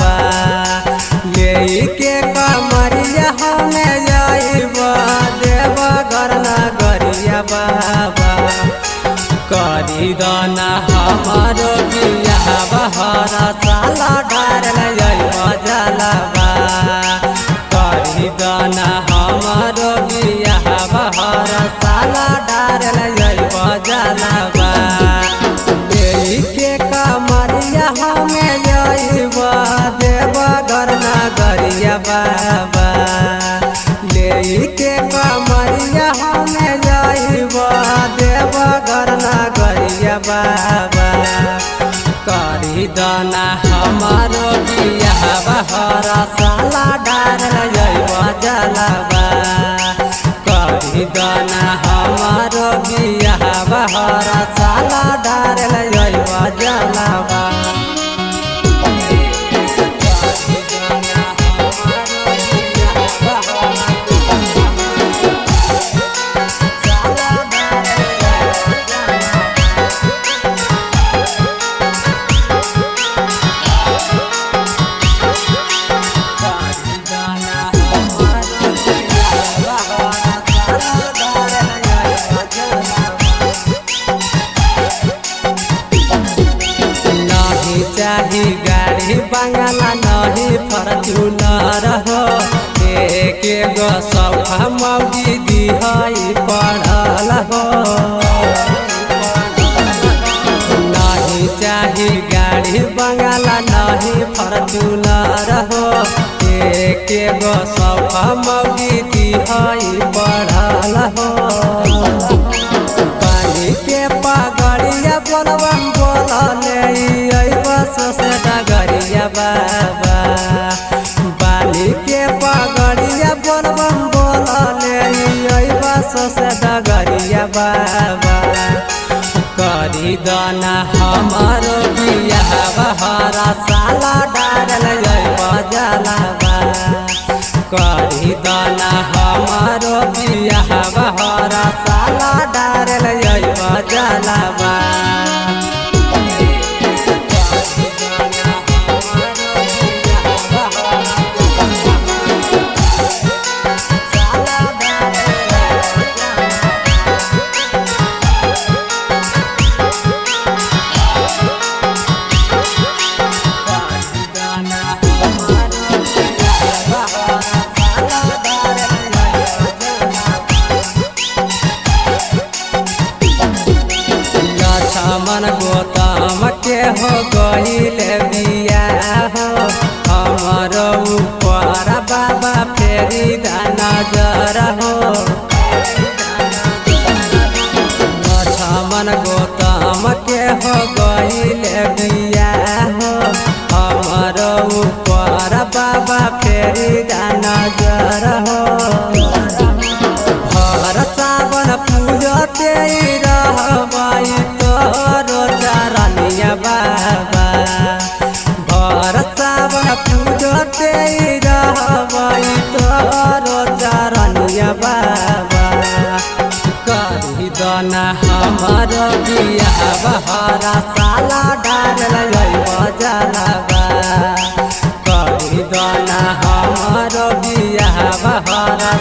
बा लेके कमरिया हमें जाइबा देवघर नगरिया बाबा करी दाना हमारो बियाह बहरा साला डारल जाइबा जलवा करी दाना हमारो बियाह बहरा साला डारल जाइबा जलवा लेके कमरिया हमें जाइबा देवघर नगरिया बाबा लेके कमरिया हमें जाइबा देवघर नगरिया बाबा करी दाना हमारो बियाह बहरा साला डारल जाइबा जलवा करी दाना हमारो बियाह बहरा साला डारल जाइबा जलवा चाही गाड़ी बंगला नहीं फॉर्च्यूनर हो एक गो सफा मौगी दिहाई पढ़ल हो नहीं चाही गाड़ी बंगला नहीं फॉर्च्यूनर हो एक गो सफा मौगी दिहाई पढ़ल हो पानी के पगड़िया बोलबम बोलले से डगरिया बाबा बाली के पगड़िया बोलबम बोलले बस से डगरिया बाबा करी दाना हमारो बियाह बहरा साला डारल जाइबा जलवा करी दाना हमारो बियाह बहरा साला डारल जाइबा जलवा मन गोतम के हो गईल बियाह हमारो ऊपर बाबा फेरी नजर हो मन गोतम के हो गईल बियाह हमारो ऊपर बाबा फेरी नजर हो हर सावन पूजते रहबाई बाबा भर सावन पूजते रहबाई तोरो चरनिया बाबा करी दाना हमारो बियाह बहरा साला डारल जाइबा जलवा करी दाना हमारो बियाह बहरा